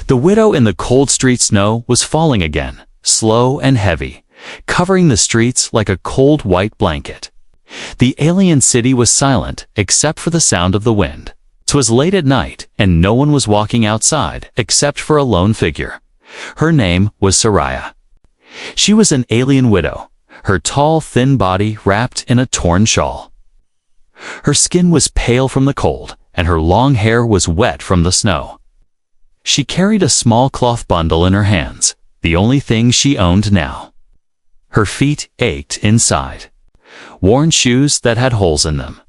The widow in the cold street snow was falling again, slow and heavy, covering the streets like a cold white blanket. The alien city was silent except for the sound of the wind. It was late at night, and no one was walking outside except for a lone figure. Her name was Soraya. She was an alien widow, her tall, thin body wrapped in a torn shawl. Her skin was pale from the cold, and her long hair was wet from the snow. She carried a small cloth bundle in her hands, the only thing she owned now. Her feet ached inside. Worn shoes that had holes in them.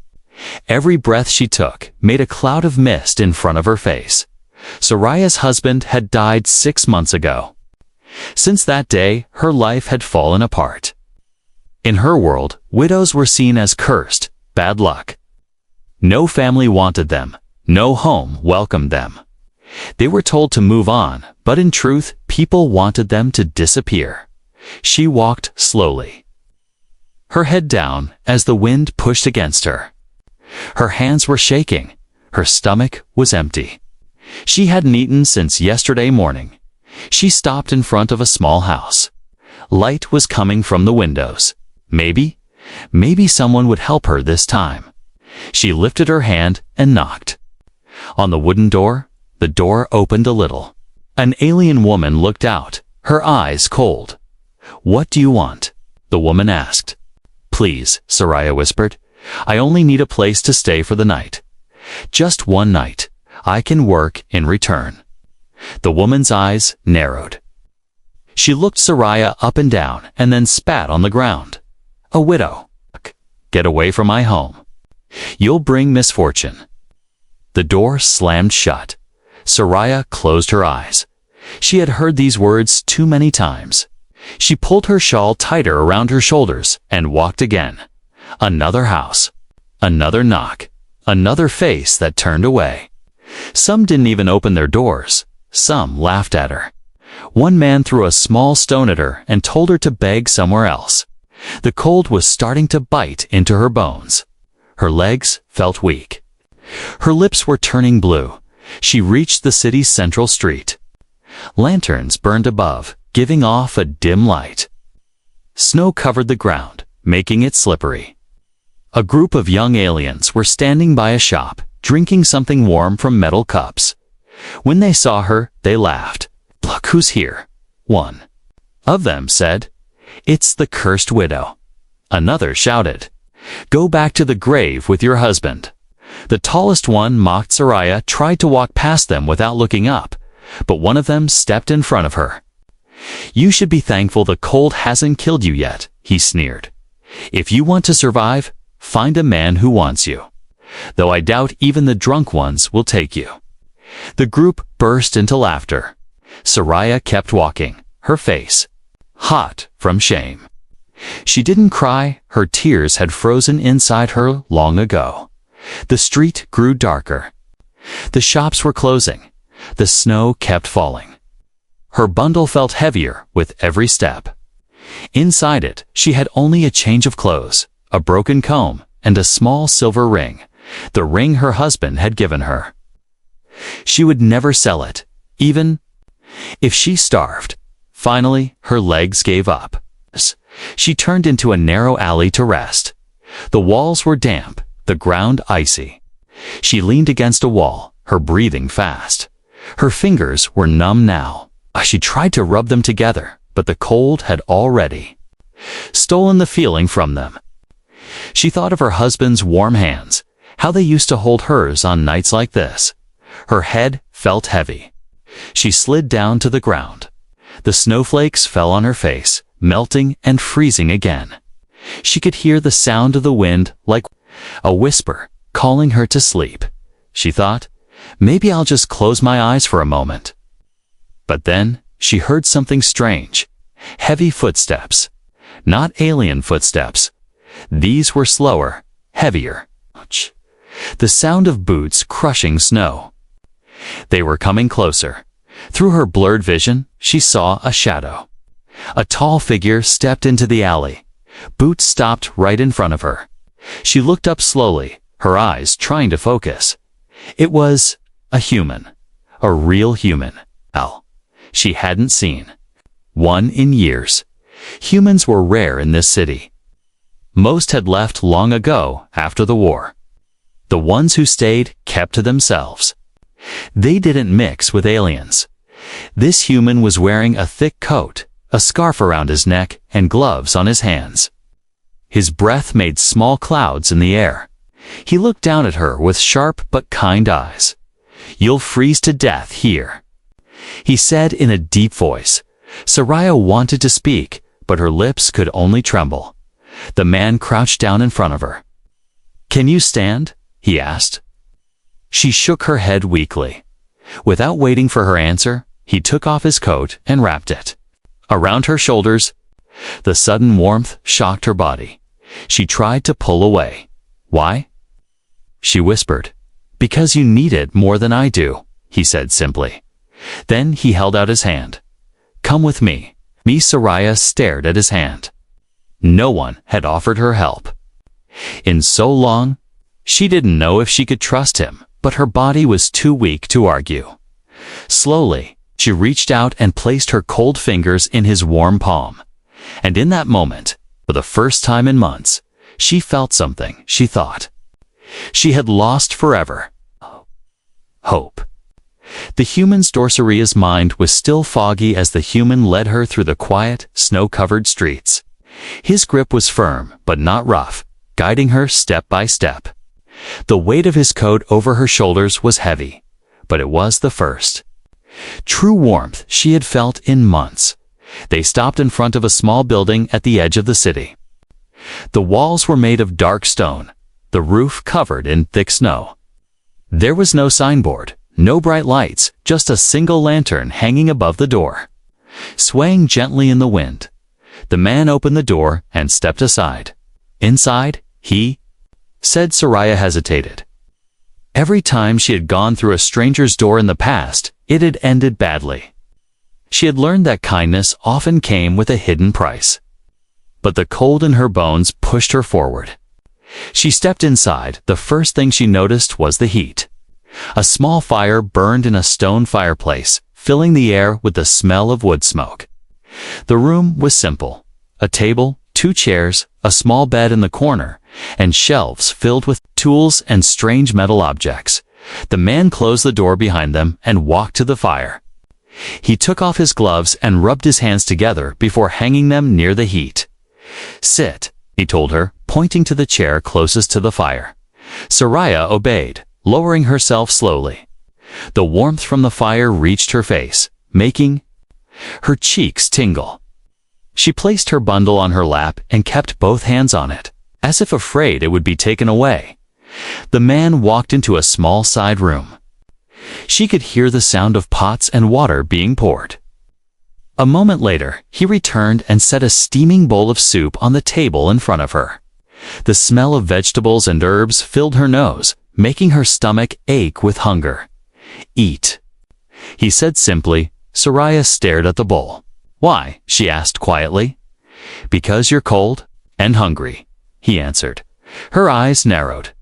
Every breath she took made a cloud of mist in front of her face. Soraya's husband had died 6 months ago. Since that day, her life had fallen apart. In her world, widows were seen as cursed, bad luck. No family wanted them, no home welcomed them. They were told to move on, but in truth, people wanted them to disappear. She walked slowly, her head down as the wind pushed against her. Her hands were shaking. Her stomach was empty. She hadn't eaten since yesterday morning. She stopped in front of a small house. Light was coming from the windows. Maybe someone would help her this time. She lifted her hand and knocked. On the wooden door, the door opened a little. An alien woman looked out, her eyes cold. "What do you want?" the woman asked. "Please," Soraya whispered. "I only need a place to stay for the night. Just one night. I can work in return." The woman's eyes narrowed. She looked Soraya up and down and then spat on the ground. "A widow. Get away from my home. You'll bring misfortune." The door slammed shut. Soraya closed her eyes. She had heard these words too many times. She pulled her shawl tighter around her shoulders and walked again. Another house. Another knock. Another face that turned away. Some didn't even open their doors. Some laughed at her. One man threw a small stone at her and told her to beg somewhere else. The cold was starting to bite into her bones. Her legs felt weak. Her lips were turning blue. She reached the city's central street. Lanterns burned above, giving off a dim light. Snow covered the ground, making it slippery. A group of young aliens were standing by a shop, drinking something warm from metal cups. When they saw her, they laughed. "Look who's here," one of them said. "It's the cursed widow." Another shouted, "Go back to the grave with your husband." The tallest one mocked Soraya, tried to walk past them without looking up, but one of them stepped in front of her. "You should be thankful the cold hasn't killed you yet," he sneered. "If you want to survive, find a man who wants you. Though I doubt even the drunk ones will take you." The group burst into laughter. Soraya kept walking, her face hot from shame. She didn't cry, her tears had frozen inside her long ago. The street grew darker. The shops were closing. The snow kept falling. Her bundle felt heavier with every step. Inside it, she had only a change of clothes, a broken comb, and a small silver ring, the ring her husband had given her. She would never sell it, even if she starved. Finally, her legs gave up. She turned into a narrow alley to rest. The walls were damp, the ground icy. She leaned against a wall, her breathing fast. Her fingers were numb now. She tried to rub them together, but the cold had already stolen the feeling from them. She thought of her husband's warm hands, how they used to hold hers on nights like this. Her head felt heavy. She slid down to the ground. The snowflakes fell on her face, melting and freezing again. She could hear the sound of the wind like a whisper, calling her to sleep. She thought, maybe I'll just close my eyes for a moment. But then she heard something strange. Heavy footsteps. Not alien footsteps. These were slower, heavier. The sound of boots crushing snow. They were coming closer. Through her blurred vision, she saw a shadow. A tall figure stepped into the alley. Boots stopped right in front of her. She looked up slowly, her eyes trying to focus. It was a human. A real human. Well, she hadn't seen one in years. Humans were rare in this city. Most had left long ago after the war. The ones who stayed kept to themselves. They didn't mix with aliens. This human was wearing a thick coat, a scarf around his neck, and gloves on his hands. His breath made small clouds in the air. He looked down at her with sharp but kind eyes. "You'll freeze to death here," he said in a deep voice. Soraya wanted to speak, but her lips could only tremble. The man crouched down in front of her. "Can you stand?" he asked. She shook her head weakly. Without waiting for her answer, he took off his coat and wrapped it around her shoulders. The sudden warmth shocked her body. She tried to pull away. "Why?" she whispered. "Because you need it more than I do," he said simply. Then he held out his hand. "Come with me." Soraya stared at his hand. No one had offered her help in so long. She didn't know if she could trust him, but her body was too weak to argue. Slowly, she reached out and placed her cold fingers in his warm palm. And in that moment, for the first time in months, she felt something she thought she had lost forever. Hope. The human's Dorsaria's mind was still foggy as the human led her through the quiet, snow-covered streets. His grip was firm, but not rough, guiding her step by step. The weight of his coat over her shoulders was heavy, but it was the first true warmth she had felt in months. They stopped in front of a small building at the edge of the city. The walls were made of dark stone, the roof covered in thick snow. There was no signboard, no bright lights, just a single lantern hanging above the door. Swaying gently in the wind, the man opened the door and stepped aside. "Inside, he said." Soraya hesitated. Every time she had gone through a stranger's door in the past, it had ended badly. She had learned that kindness often came with a hidden price. But the cold in her bones pushed her forward. She stepped inside. The first thing she noticed was the heat. A small fire burned in a stone fireplace, filling the air with the smell of wood smoke. The room was simple. A table, 2 chairs, a small bed in the corner, and shelves filled with tools and strange metal objects. The man closed the door behind them and walked to the fire. He took off his gloves and rubbed his hands together before hanging them near the heat. "Sit," he told her, pointing to the chair closest to the fire. Soraya obeyed, lowering herself slowly. The warmth from the fire reached her face, making her cheeks tingle. She placed her bundle on her lap and kept both hands on it, as if afraid it would be taken away. The man walked into a small side room. She could hear the sound of pots and water being poured. A moment later, he returned and set a steaming bowl of soup on the table in front of her. The smell of vegetables and herbs filled her nose, making her stomach ache with hunger. "Eat," he said simply. Soraya stared at the bowl. "Why?" she asked quietly. "Because you're cold and hungry," he answered. Her eyes narrowed.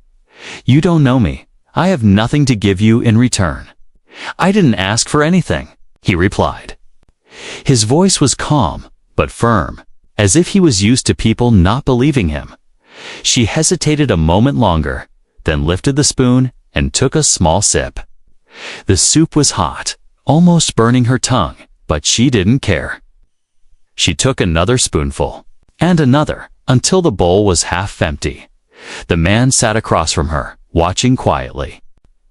"You don't know me. I have nothing to give you in return." "I didn't ask for anything," he replied. His voice was calm, but firm, as if he was used to people not believing him. She hesitated a moment longer, then lifted the spoon and took a small sip. The soup was hot, almost burning her tongue, but she didn't care. She took another spoonful, and another, until the bowl was half empty. The man sat across from her, watching quietly.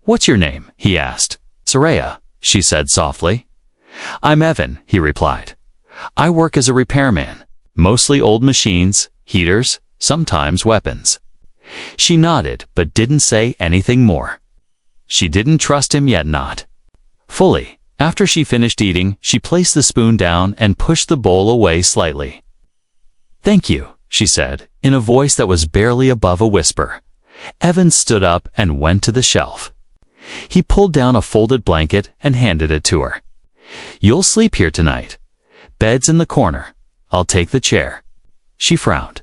"What's your name?" he asked. "Soraya," she said softly. "I'm Evan," he replied. "I work as a repairman, mostly old machines, heaters, sometimes weapons." She nodded, but didn't say anything more. She didn't trust him yet, not fully. After she finished eating, she placed the spoon down and pushed the bowl away slightly. "Thank you," she said, in a voice that was barely above a whisper. Evan stood up and went to the shelf. He pulled down a folded blanket and handed it to her. "You'll sleep here tonight. Bed's in the corner. I'll take the chair." She frowned.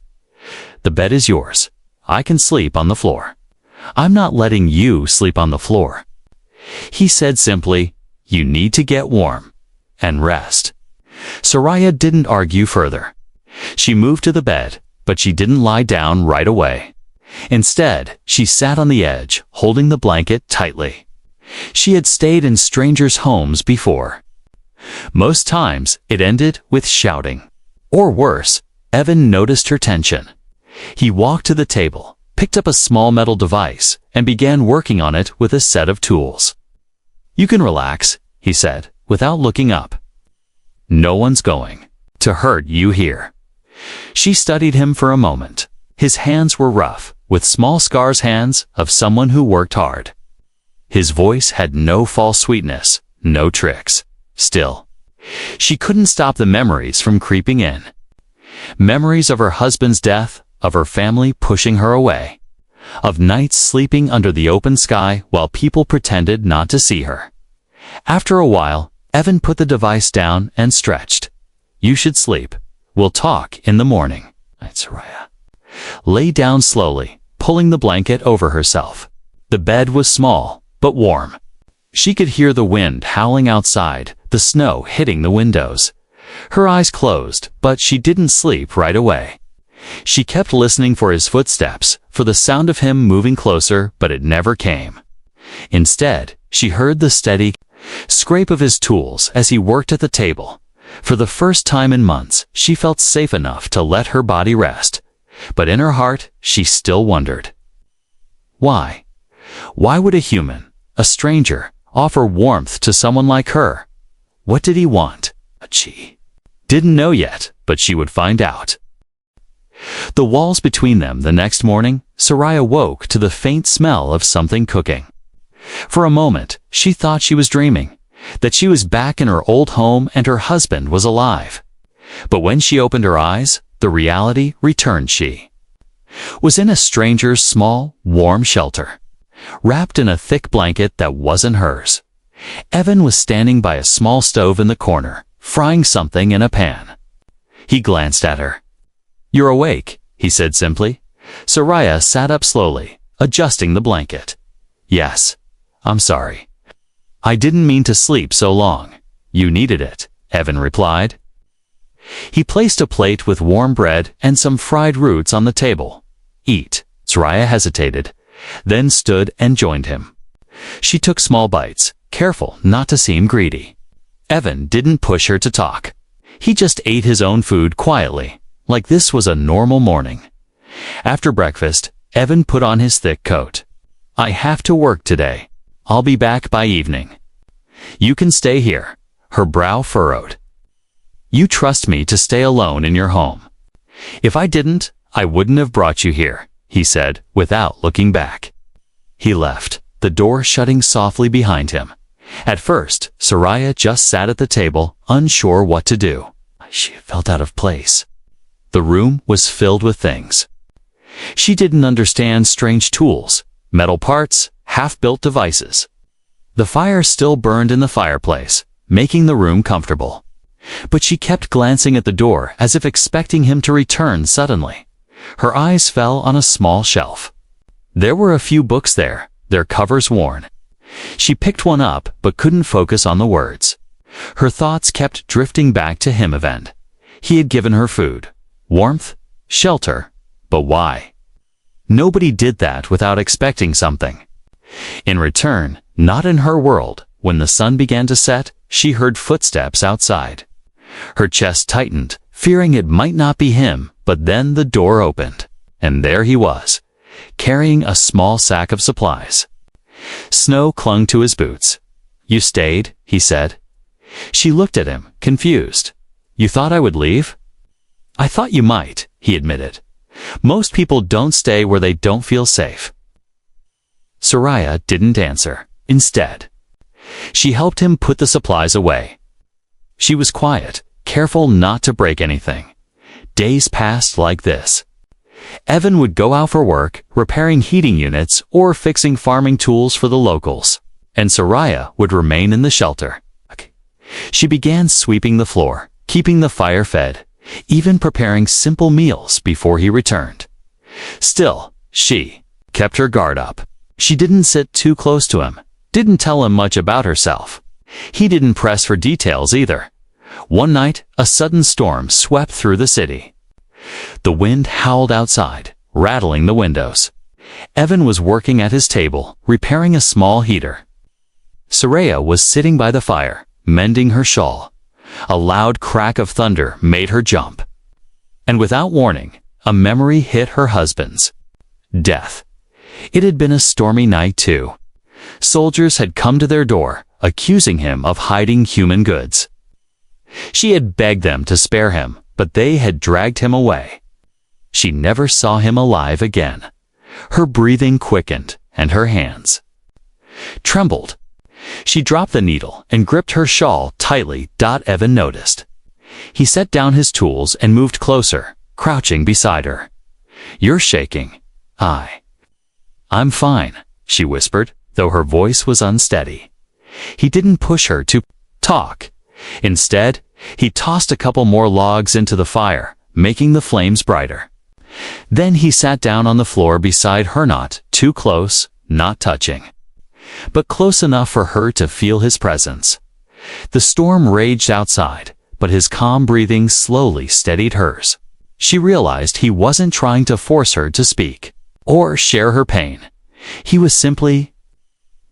"The bed is yours. I can sleep on the floor." "I'm not letting you sleep on the floor," he said simply. You need to get warm and rest. Soraya didn't argue further. She moved to the bed, but she didn't lie down right away. Instead, she sat on the edge, holding the blanket tightly. She had stayed in strangers' homes before. Most times, it ended with shouting. Or worse, Evan noticed her tension. He walked to the table, picked up a small metal device, and began working on it with a set of tools. "You can relax," he said, without looking up. "No one's going to hurt you here." She studied him for a moment. His hands were rough, with small scars, hands of someone who worked hard. His voice had no false sweetness, no tricks. Still, she couldn't stop the memories from creeping in. Memories of her husband's death, of her family pushing her away, of nights sleeping under the open sky while people pretended not to see her. After a while, Evan put the device down and stretched. "You should sleep. We'll talk in the morning." Soraya lay down slowly, pulling the blanket over herself. The bed was small, but warm. She could hear the wind howling outside, the snow hitting the windows. Her eyes closed, but she didn't sleep right away. She kept listening for his footsteps, for the sound of him moving closer, but it never came. Instead, she heard the steady scrape of his tools as he worked at the table. For the first time in months, she felt safe enough to let her body rest. But in her heart, she still wondered. Why? Why would a human, a stranger, offer warmth to someone like her? What did he want? She didn't know yet, but she would find out. The walls between them the next morning, Soraya woke to the faint smell of something cooking. For a moment, she thought she was dreaming, that she was back in her old home and her husband was alive. But when she opened her eyes, the reality returned. She was in a stranger's small, warm shelter, wrapped in a thick blanket that wasn't hers. Evan was standing by a small stove in the corner, frying something in a pan. He glanced at her. "You're awake," he said simply. Soraya sat up slowly, adjusting the blanket. "Yes, I'm sorry. I didn't mean to sleep so long. You needed it," Evan replied. He placed a plate with warm bread and some fried roots on the table. "Eat." Soraya hesitated, then stood and joined him. She took small bites, careful not to seem greedy. Evan didn't push her to talk. He just ate his own food quietly, like this was a normal morning. After breakfast, Evan put on his thick coat. "I have to work today. I'll be back by evening." "You can stay here." Her brow furrowed. "You trust me to stay alone in your home." "If I didn't, I wouldn't have brought you here," he said, without looking back. He left, the door shutting softly behind him. At first, Soraya just sat at the table, unsure what to do. She felt out of place. The room was filled with things. She didn't understand: strange tools, metal parts, half-built devices. The fire still burned in the fireplace, making the room comfortable. But she kept glancing at the door as if expecting him to return suddenly. Her eyes fell on a small shelf. There were a few books there, their covers worn. She picked one up but couldn't focus on the words. Her thoughts kept drifting back to him. Event. He had given her food, warmth, shelter, but why? Nobody did that without expecting something. In return, not in her world, when the sun began to set, she heard footsteps outside. Her chest tightened, fearing it might not be him, but then the door opened, and there he was, carrying a small sack of supplies. Snow clung to his boots. "You stayed," he said. She looked at him, confused. "You thought I would leave?" "I thought you might," he admitted. "Most people don't stay where they don't feel safe." Soraya didn't answer. Instead, she helped him put the supplies away. She was quiet, careful not to break anything. Days passed like this. Evan would go out for work, repairing heating units or fixing farming tools for the locals, and Soraya would remain in the shelter. She began sweeping the floor, keeping the fire fed, even preparing simple meals before he returned. Still, she kept her guard up. She didn't sit too close to him, didn't tell him much about herself. He didn't press for details either. One night, a sudden storm swept through the city. The wind howled outside, rattling the windows. Evan was working at his table, repairing a small heater. Soraya was sitting by the fire, mending her shawl. A loud crack of thunder made her jump. And without warning, a memory hit her husband's. Death. It had been a stormy night too. Soldiers had come to their door, accusing him of hiding human goods. She had begged them to spare him, but they had dragged him away. She never saw him alive again. Her breathing quickened, and her hands trembled. She dropped the needle and gripped her shawl tightly. Evan noticed. He set down his tools and moved closer, crouching beside her. "You're shaking." "I'm fine," she whispered, though her voice was unsteady. He didn't push her to talk. Instead, he tossed a couple more logs into the fire, making the flames brighter. Then he sat down on the floor beside her, not too close, not touching, but close enough for her to feel his presence. The storm raged outside, but his calm breathing slowly steadied hers. She realized he wasn't trying to force her to speak or share her pain. He was simply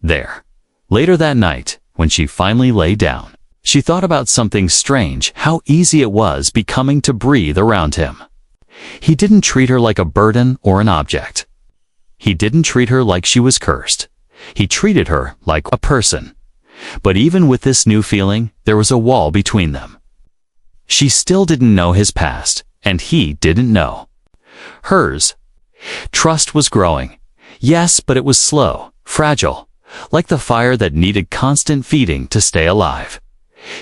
there. Later that night, when she finally lay down, she thought about something strange, how easy it was becoming to breathe around him. He didn't treat her like a burden or an object. He didn't treat her like she was cursed. He treated her like a person. But even with this new feeling, there was a wall between them. She still didn't know his past, and he didn't know hers. Trust was growing. Yes, but it was slow, fragile, like the fire that needed constant feeding to stay alive.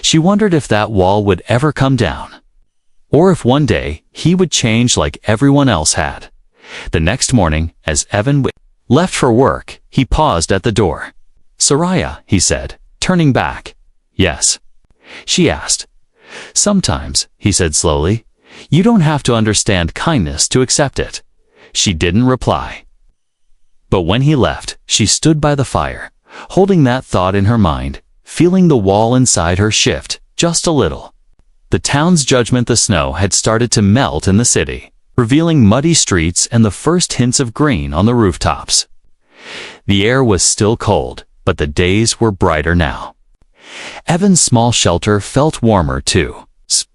She wondered if that wall would ever come down, or if one day he would change like everyone else had. The next morning, as Evan left for work, he paused at the door. "Soraya," he said, turning back. "Yes?" she asked. "Sometimes," he said slowly, "you don't have to understand kindness to accept it." She didn't reply. But when he left, she stood by the fire, holding that thought in her mind, feeling the wall inside her shift just a little. The town's judgment, the snow had started to melt in the city, revealing muddy streets and the first hints of green on the rooftops. The air was still cold, but the days were brighter now. Evan's small shelter felt warmer too,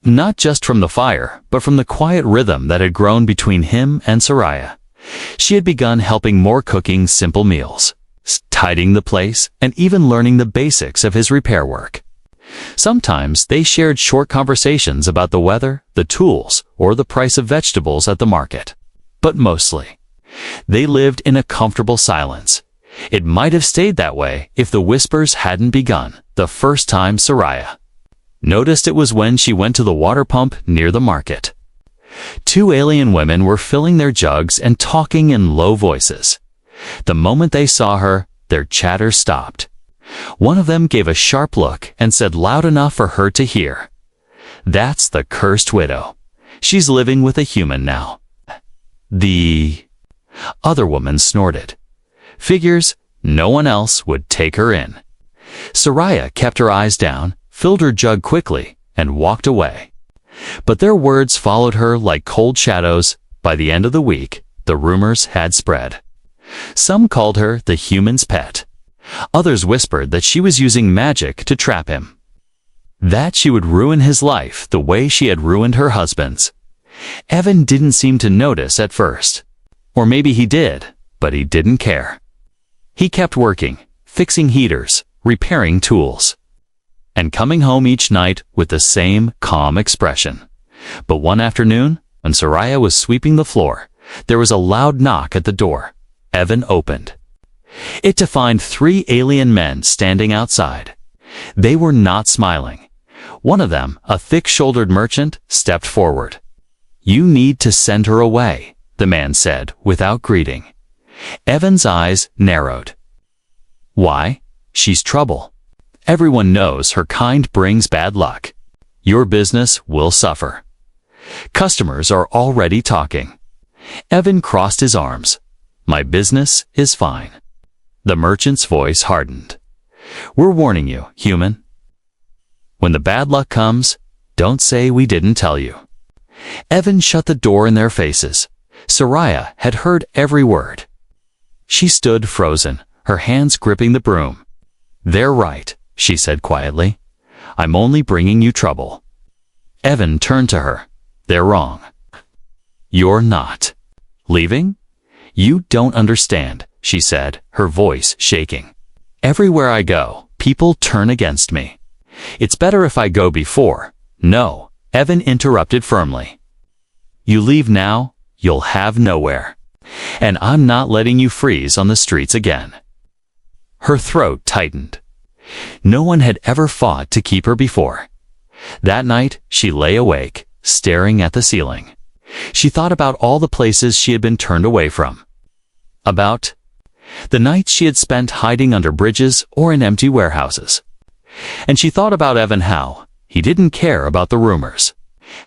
not just from the fire, but from the quiet rhythm that had grown between him and Soraya. She had begun helping more, cooking simple meals, tidying the place, and even learning the basics of his repair work. Sometimes they shared short conversations about the weather, the tools, or the price of vegetables at the market. But mostly, they lived in a comfortable silence. It might have stayed that way if the whispers hadn't begun the first time Soraya noticed it was when she went to the water pump near the market. Two alien women were filling their jugs and talking in low voices. The moment they saw her, their chatter stopped. One of them gave a sharp look and said loud enough for her to hear, "That's the cursed widow. She's living with a human now." The other woman snorted. "Figures, no one else would take her in." Soraya kept her eyes down, filled her jug quickly, and walked away. But their words followed her like cold shadows. By the end of the week, the rumors had spread. Some called her the human's pet. Others whispered that she was using magic to trap him, that she would ruin his life the way she had ruined her husband's. Evan didn't seem to notice at first. Or maybe he did, but he didn't care. He kept working, fixing heaters, repairing tools, and coming home each night with the same calm expression. But one afternoon, when Soraya was sweeping the floor, there was a loud knock at the door. Evan opened it to find 3 alien men standing outside. They were not smiling. One of them, a thick-shouldered merchant, stepped forward. "You need to send her away," the man said without greeting. Evan's eyes narrowed. "Why?" "She's trouble. Everyone knows her kind brings bad luck. Your business will suffer. Customers are already talking." Evan crossed his arms. "My business is fine." The merchant's voice hardened. "We're warning you, human. when the bad luck comes, don't say we didn't tell you." Evan shut the door in their faces. Soraya had heard every word. She stood frozen, her hands gripping the broom. "They're right," she said quietly. "I'm only bringing you trouble." Evan turned to her. "They're wrong." "You're not." "Leaving? You don't understand," she said, her voice shaking. "Everywhere I go, people turn against me. It's better if I go before." "No," Evan interrupted firmly. "You leave now, you'll have nowhere. And I'm not letting you freeze on the streets again." Her throat tightened. No one had ever fought to keep her before. That night, she lay awake, staring at the ceiling. She thought about all the places she had been turned away from. About the nights she had spent hiding under bridges or in empty warehouses. And she thought about Evan, how he didn't care about the rumors.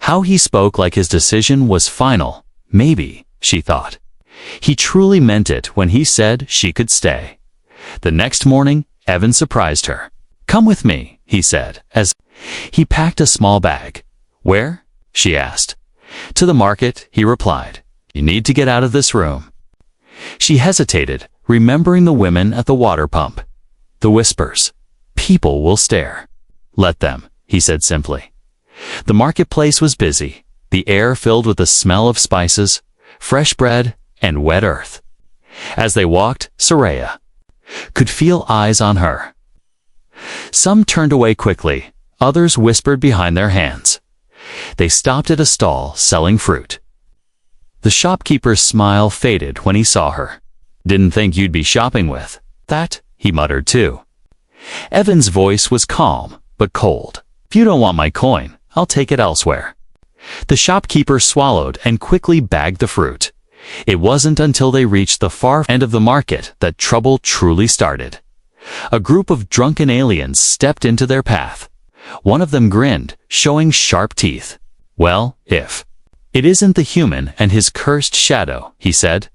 How he spoke like his decision was final. Maybe, she thought, he truly meant it when he said she could stay. The next morning, Evan surprised her. "Come with me," he said, as he packed a small bag. "Where?" she asked. "To the market," he replied. "You need to get out of this room." She hesitated, remembering the women at the water pump. The whispers. "People will stare." "Let them," he said simply. The marketplace was busy, the air filled with the smell of spices, fresh bread, and wet earth. As they walked, Soraya could feel eyes on her. Some turned away quickly, others whispered behind their hands. They stopped at a stall selling fruit. The shopkeeper's smile faded when he saw her. "Didn't think you'd be shopping with that," he muttered too. Evan's voice was calm, but cold. "If you don't want my coin, I'll take it elsewhere." The shopkeeper swallowed and quickly bagged the fruit. It wasn't until they reached the far end of the market that trouble truly started. A group of drunken aliens stepped into their path. One of them grinned, showing sharp teeth. "Well, if it isn't the human and his cursed shadow," he said.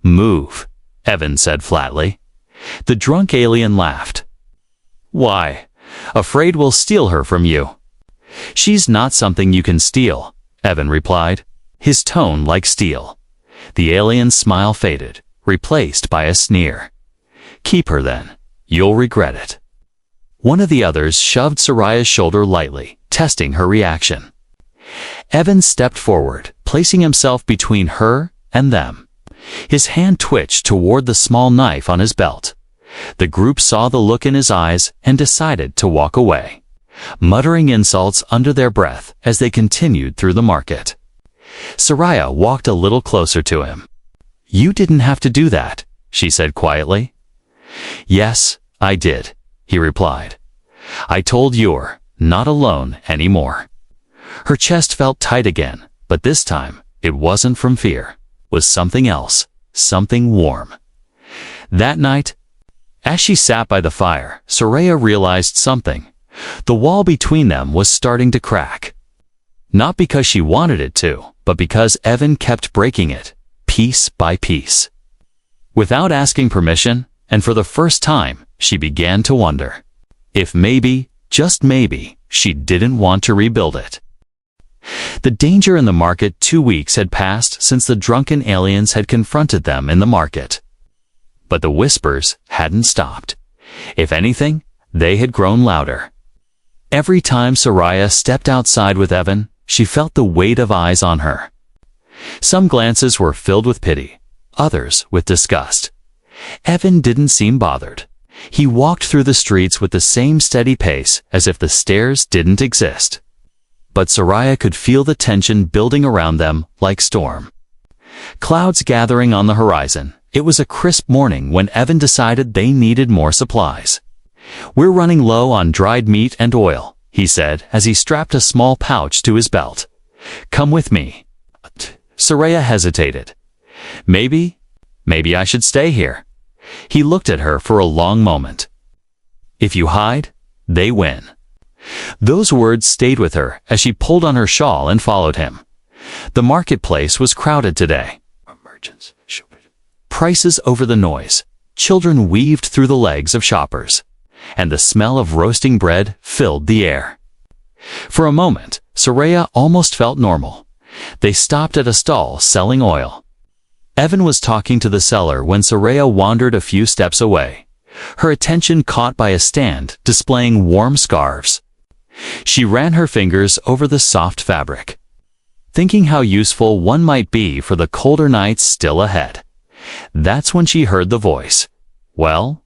"Move," Evan said flatly. The drunk alien laughed. "Why? Afraid we'll steal her from you?" "She's not something you can steal," Evan replied, his tone like steel. The alien's smile faded, replaced by a sneer. "Keep her then. You'll regret it." One of the others shoved Soraya's shoulder lightly, testing her reaction. Evan stepped forward, placing himself between her and them. His hand twitched toward the small knife on his belt. The group saw the look in his eyes and decided to walk away, muttering insults under their breath as they continued through the market. Soraya walked a little closer to him. "You didn't have to do that," she said quietly. "Yes, I did," he replied. "I told you're not alone anymore." Her chest felt tight again, but this time it wasn't from fear. It was something else, something warm. That night, as she sat by the fire, Soraya realized something. The wall between them was starting to crack. Not because she wanted it to, but because Evan kept breaking it, piece by piece. Without asking permission, and for the first time, she began to wonder if maybe, just maybe, she didn't want to rebuild it. The danger in the market. 2 weeks had passed since the drunken aliens had confronted them in the market. But the whispers hadn't stopped. If anything, they had grown louder. Every time Soraya stepped outside with Evan, she felt the weight of eyes on her. Some glances were filled with pity, others with disgust. Evan didn't seem bothered. He walked through the streets with the same steady pace as if the stairs didn't exist. But Soraya could feel the tension building around them like storm. Clouds gathering on the horizon. It was a crisp morning when Evan decided they needed more supplies. "We're running low on dried meat and oil," he said as he strapped a small pouch to his belt. "Come with me." Soraya hesitated. Maybe I should stay here." He looked at her for a long moment. "If you hide, they win." Those words stayed with her as she pulled on her shawl and followed him. The marketplace was crowded today. Prices over the noise. Children weaved through the legs of shoppers, and the smell of roasting bread filled the air. For a moment, Soraya almost felt normal. They stopped at a stall selling oil. Evan was talking to the seller when Soraya wandered a few steps away, her attention caught by a stand displaying warm scarves. She ran her fingers over the soft fabric, thinking how useful one might be for the colder nights still ahead. That's when she heard the voice. Well,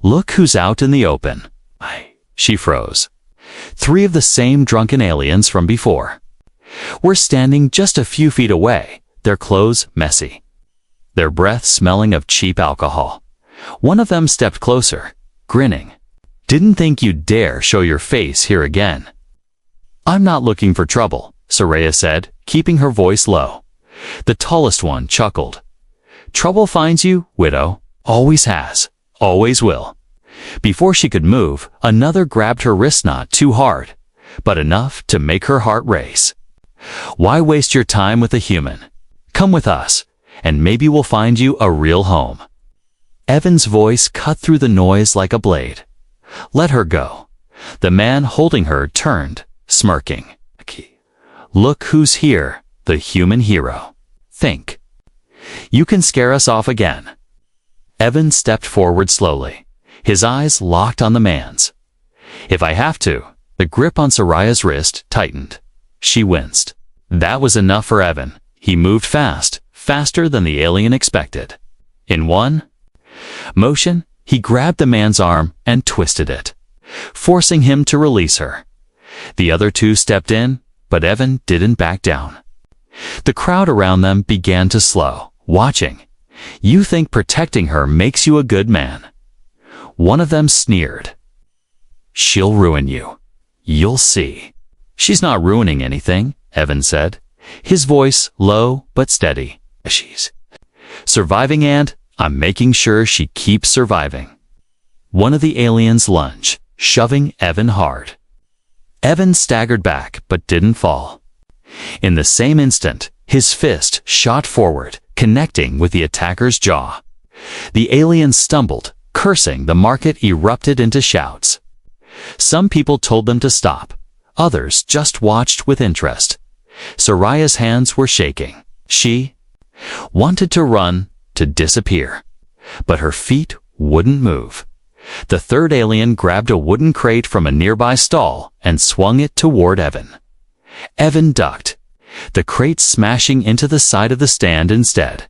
look who's out in the open. She froze. 3 of the same drunken aliens from before were standing just a few feet away, their clothes messy, their breath smelling of cheap alcohol. One of them stepped closer, grinning. Didn't think you'd dare show your face here again. I'm not looking for trouble, Soraya said, keeping her voice low. The tallest one chuckled. Trouble finds you, widow. Always has. Always will. Before she could move, another grabbed her wrist not too hard, but enough to make her heart race. Why waste your time with a human? Come with us, and maybe we'll find you a real home. Evan's voice cut through the noise like a blade. Let her go. The man holding her turned, smirking. Look who's here, the human hero. Think. You can scare us off again. Evan stepped forward slowly, his eyes locked on the man's. If I have to. The grip on Soraya's wrist tightened. She winced. That was enough for Evan. He moved fast, faster than the alien expected. In one motion, he grabbed the man's arm and twisted it, forcing him to release her. The other 2 stepped in, but Evan didn't back down. The crowd around them began to slow, watching. You think protecting her makes you a good man. One of them sneered. She'll ruin you. You'll see. She's not ruining anything, Evan said, his voice low but steady. She's surviving, and I'm making sure she keeps surviving. One of the aliens lunged, shoving Evan hard. Evan staggered back but didn't fall. In the same instant, his fist shot forward, connecting with the attacker's jaw. The alien stumbled, cursing. The market erupted into shouts. Some people told them to stop. Others just watched with interest. Soraya's hands were shaking. She wanted to run, to disappear. But her feet wouldn't move. The 3rd alien grabbed a wooden crate from a nearby stall and swung it toward Evan. Evan ducked, the crate smashing into the side of the stand instead.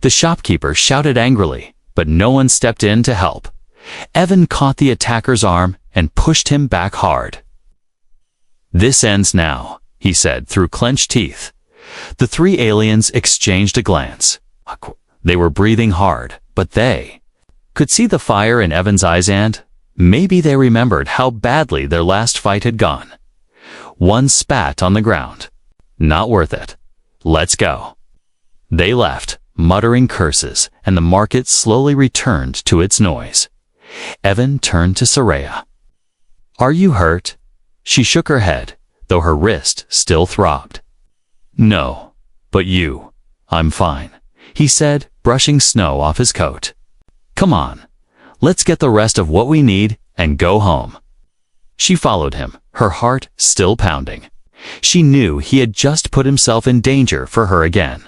The shopkeeper shouted angrily, but no one stepped in to help. Evan caught the attacker's arm and pushed him back hard. This ends now, he said through clenched teeth. The 3 aliens exchanged a glance. They were breathing hard, but they could see the fire in Evan's eyes, and maybe they remembered how badly their last fight had gone. One spat on the ground. Not worth it. Let's go. They left, muttering curses, and the market slowly returned to its noise. Evan turned to Soraya. Are you hurt? She shook her head, though her wrist still throbbed. No, but you. I'm fine, he said, brushing snow off his coat. Come on, let's get the rest of what we need and go home. She followed him, her heart still pounding. She knew he had just put himself in danger for her again.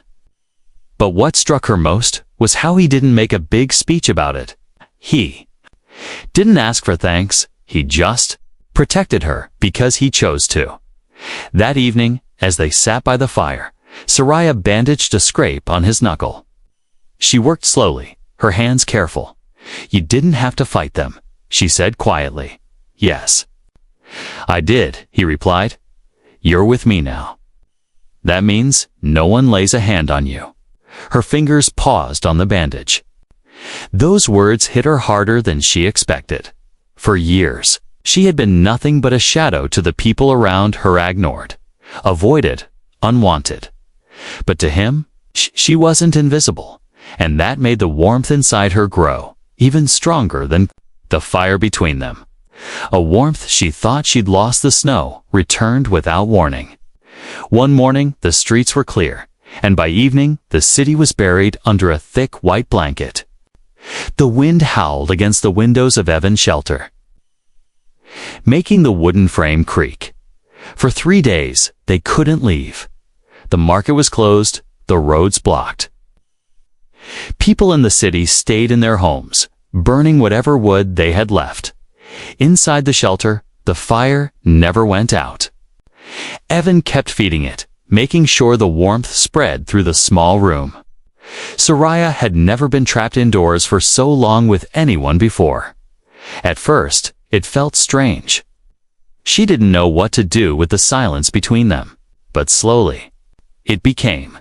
But what struck her most was how he didn't make a big speech about it. He didn't ask for thanks, he just protected her because he chose to. That evening, as they sat by the fire, Soraya bandaged a scrape on his knuckle. She worked slowly, her hands careful. You didn't have to fight them, she said quietly. Yes. I did, he replied. You're with me now. That means no one lays a hand on you. Her fingers paused on the bandage. Those words hit her harder than she expected. For years, she had been nothing but a shadow to the people around her, ignored, avoided, unwanted. But to him, she wasn't invisible, and that made the warmth inside her grow, even stronger than the fire between them. A warmth she thought she'd lost. The snow returned without warning. One morning, the streets were clear, and by evening, the city was buried under a thick white blanket. The wind howled against the windows of Evan's shelter. making the wooden frame creak. For 3 days, they couldn't leave. The market was closed, the roads blocked. People in the city stayed in their homes, burning whatever wood they had left. Inside the shelter, the fire never went out. Evan kept feeding it, making sure the warmth spread through the small room. Soraya had never been trapped indoors for so long with anyone before. At first, it felt strange. She didn't know what to do with the silence between them, but slowly, it became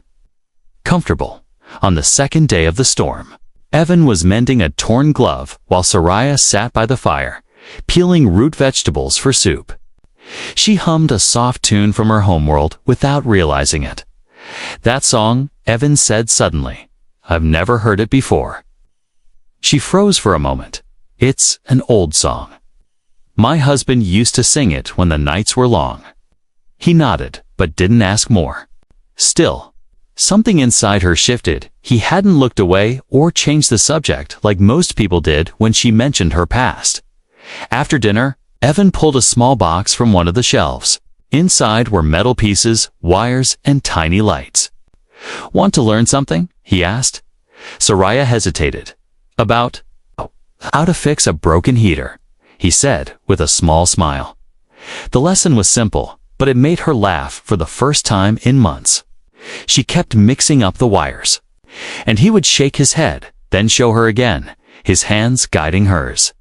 comfortable. On the second day of the storm, Evan was mending a torn glove while Soraya sat by the fire, peeling root vegetables for soup. She hummed a soft tune from her homeworld without realizing it. That song, Evan said suddenly, "I've never heard it before." She froze for a moment. "It's an old song. My husband used to sing it when the nights were long." He nodded, but didn't ask more. Still, something inside her shifted. He hadn't looked away or changed the subject like most people did when she mentioned her past. After dinner, Evan pulled a small box from one of the shelves. Inside were metal pieces, wires, and tiny lights. "Want to learn something?" he asked. Soraya hesitated. "About how to fix a broken heater," he said with a small smile. The lesson was simple, but it made her laugh for the first time in months. She kept mixing up the wires, and he would shake his head, then show her again, his hands guiding hers.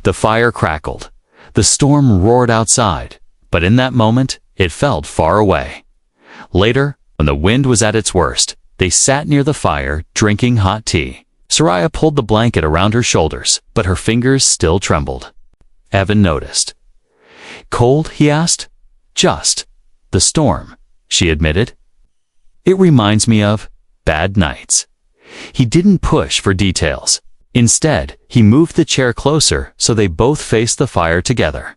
The fire crackled. The storm roared outside, but in that moment, it felt far away. Later, when the wind was at its worst, they sat near the fire, drinking hot tea. Soraya pulled the blanket around her shoulders, but her fingers still trembled. Evan noticed. "Cold?" he asked. "Just the storm," she admitted. "It reminds me of bad nights." He didn't push for details. Instead, he moved the chair closer so they both faced the fire together.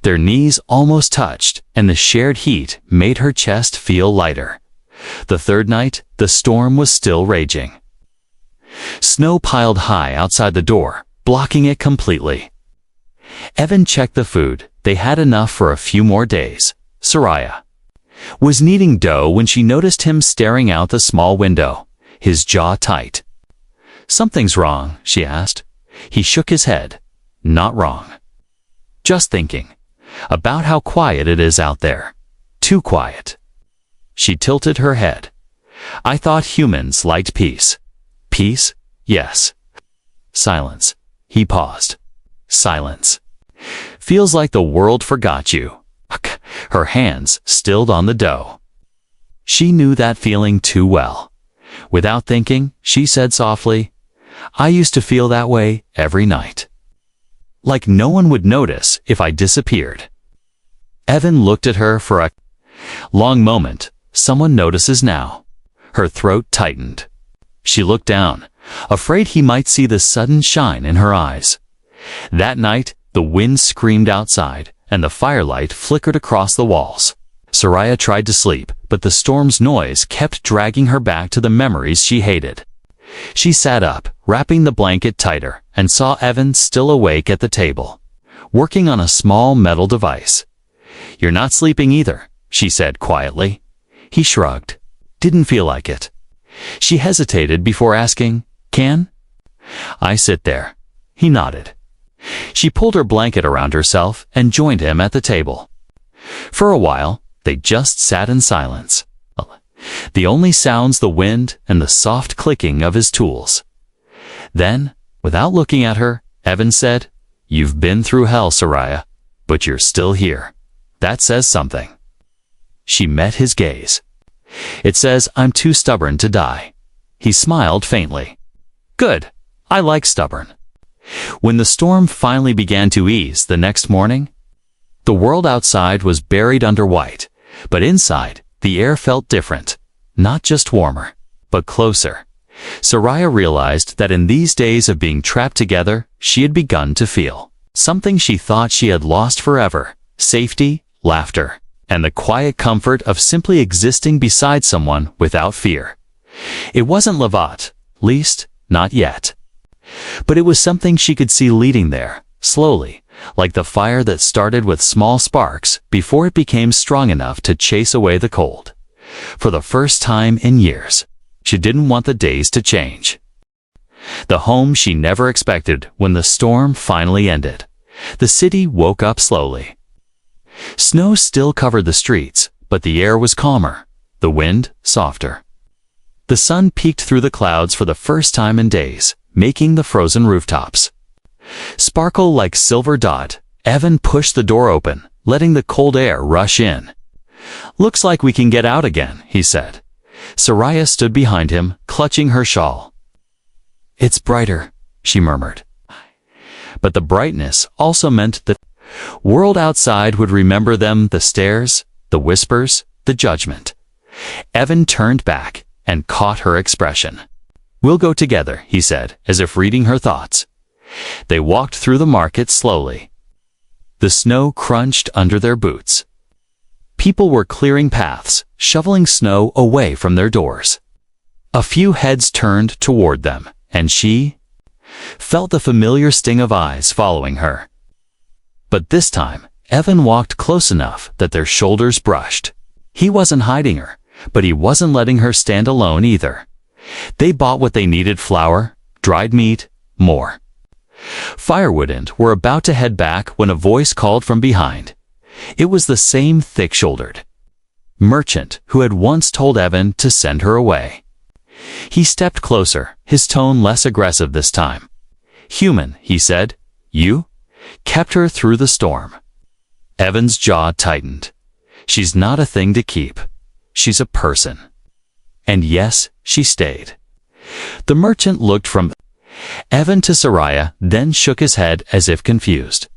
Their knees almost touched, and the shared heat made her chest feel lighter. The third night, the storm was still raging. Snow piled high outside the door, blocking it completely. Evan checked the food. They had enough for a few more days. Soraya was kneading dough when she noticed him staring out the small window, his jaw tight. "Something's wrong?" she asked. He shook his head. "Not wrong. Just thinking about how quiet it is out there. Too quiet." She tilted her head. "I thought humans liked peace." "Peace? Yes." "Silence." He paused. "Silence. Feels like the world forgot you." Her hands stilled on the dough. She knew that feeling too well. Without thinking, she said softly, "I used to feel that way every night. Like no one would notice if I disappeared." Evan looked at her for a long moment. Someone notices now. Her throat tightened. She looked down, afraid he might see the sudden shine in her eyes. That night, the wind screamed outside, and the firelight flickered across the walls. Soraya tried to sleep, but the storm's noise kept dragging her back to the memories she hated. She sat up, wrapping the blanket tighter, and saw Evan still awake at the table, working on a small metal device. "You're not sleeping either," she said quietly. He shrugged. "Didn't feel like it." She hesitated before asking, "Can I sit there?" He nodded. She pulled her blanket around herself and joined him at the table. For a while, they just sat in silence. The only sounds the wind and the soft clicking of his tools. Then, without looking at her, Evan said, "You've been through hell, Soraya, but you're still here. That says something." She met his gaze. "It says I'm too stubborn to die." He smiled faintly. "Good. I like stubborn." When the storm finally began to ease the next morning, the world outside was buried under white, but inside, the air felt different. Not just warmer, but closer. Soraya realized that in these days of being trapped together, she had begun to feel something she thought she had lost forever: safety, laughter, and the quiet comfort of simply existing beside someone without fear. It wasn't Lavat, least, not yet. But it was something she could see leading there, slowly, like the fire that started with small sparks before it became strong enough to chase away the cold. For the first time in years, she didn't want the days to change. The home she never expected when the storm finally ended. The city woke up slowly. Snow still covered the streets, but the air was calmer, the wind softer. The sun peeked through the clouds for the first time in days, making the frozen rooftops sparkle like silver dot. Evan pushed the door open, letting the cold air rush in. "Looks like we can get out again," he said. Soraya stood behind him, clutching her shawl. "It's brighter," she murmured. But the brightness also meant that the world outside would remember them, the stares, the whispers, the judgment. Evan turned back and caught her expression. "We'll go together," he said, as if reading her thoughts. They walked through the market slowly. The snow crunched under their boots. People were clearing paths, shoveling snow away from their doors. A few heads turned toward them, and she felt the familiar sting of eyes following her. But this time, Evan walked close enough that their shoulders brushed. He wasn't hiding her, but he wasn't letting her stand alone either. They bought what they needed: flour, dried meat, more firewood, and were about to head back when a voice called from behind. It was the same thick-shouldered merchant who had once told Evan to send her away. He stepped closer, his tone less aggressive this time. "Human," he said. "You kept her through the storm." Evan's jaw tightened. "She's not a thing to keep. She's a person." And yes, she stayed. The merchant looked from Evan to Soraya, then shook his head as if confused.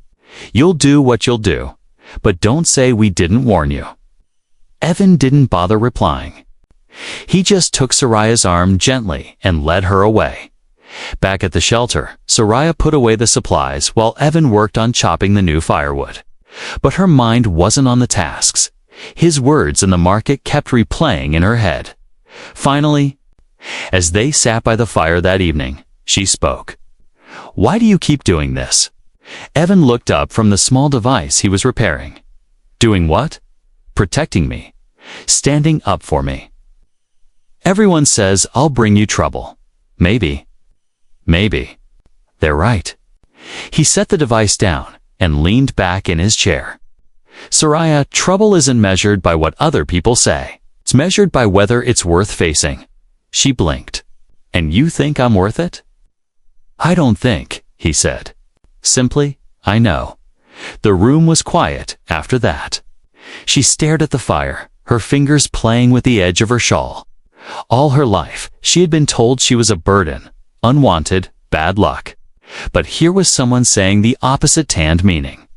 "You'll do what you'll do, but don't say we didn't warn you." Evan didn't bother replying. He just took Soraya's arm gently and led her away. Back at the shelter, Soraya put away the supplies while Evan worked on chopping the new firewood. But her mind wasn't on the tasks. His words in the market kept replaying in her head. Finally, as they sat by the fire that evening, she spoke. "Why do you keep doing this?" Evan looked up from the small device he was repairing. "Doing what?" "Protecting me. Standing up for me. Everyone says I'll bring you trouble. Maybe. Maybe. They're right." He set the device down and leaned back in his chair. "Soraya, trouble isn't measured by what other people say. It's measured by whether it's worth facing." She blinked. "And you think I'm worth it?" "I don't think," he said. Simply, "I know." The room was quiet after that. She stared at the fire, her fingers playing with the edge of her shawl. All her life, she had been told she was a burden, unwanted, bad luck. But here was someone saying the opposite tanned meaning.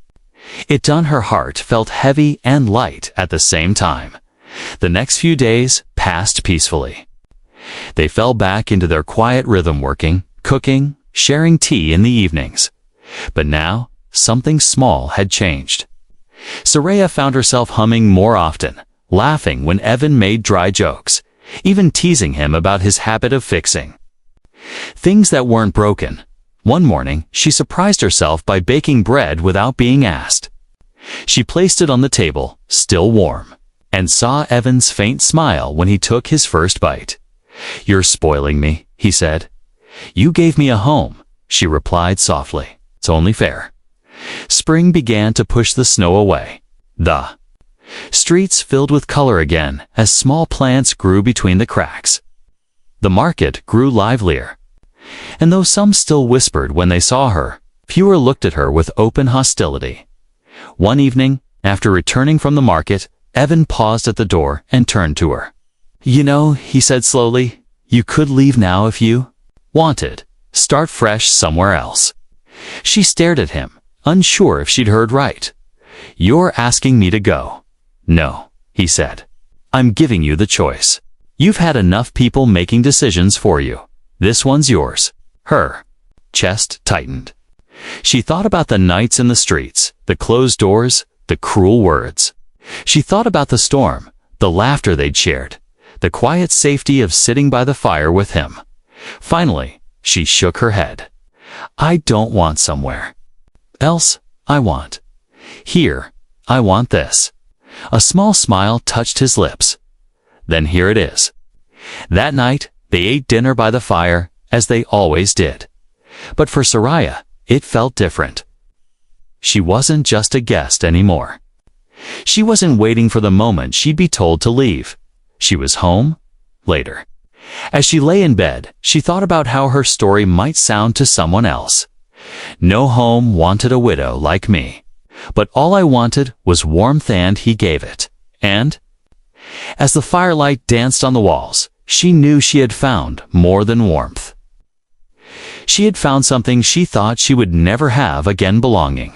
It done her heart felt heavy and light at the same time. The next few days passed peacefully. They fell back into their quiet rhythm, working, cooking, sharing tea in the evenings. But now, something small had changed. Soraya found herself humming more often, laughing when Evan made dry jokes, even teasing him about his habit of fixing things that weren't broken. One morning, she surprised herself by baking bread without being asked. She placed it on the table, still warm, and saw Evan's faint smile when he took his first bite. "You're spoiling me," he said. "You gave me a home," she replied softly. "It's only fair." Spring began to push the snow away. The streets filled with color again as small plants grew between the cracks. The market grew livelier. And though some still whispered when they saw her, fewer looked at her with open hostility. One evening, after returning from the market, Evan paused at the door and turned to her. "You know," he said slowly, "you could leave now if you wanted. Start fresh somewhere else." She stared at him, unsure if she'd heard right. "You're asking me to go." "No," he said. "I'm giving you the choice. You've had enough people making decisions for you. This one's yours." Her chest tightened. She thought about the nights in the streets, the closed doors, the cruel words. She thought about the storm, the laughter they'd shared, the quiet safety of sitting by the fire with him. Finally, she shook her head. "I don't want somewhere Else, I want. Here, I want this. A small smile touched his lips. Then here it is. That night, they ate dinner by the fire, as they always did. But for Soraya, it felt different. She wasn't just a guest anymore. She wasn't waiting for the moment she'd be told to leave. She was home, later. As she lay in bed, she thought about how her story might sound to someone else. No home wanted a widow like me. But all I wanted was warmth, and he gave it. And as the firelight danced on the walls, she knew she had found more than warmth. She had found something she thought she would never have again: belonging.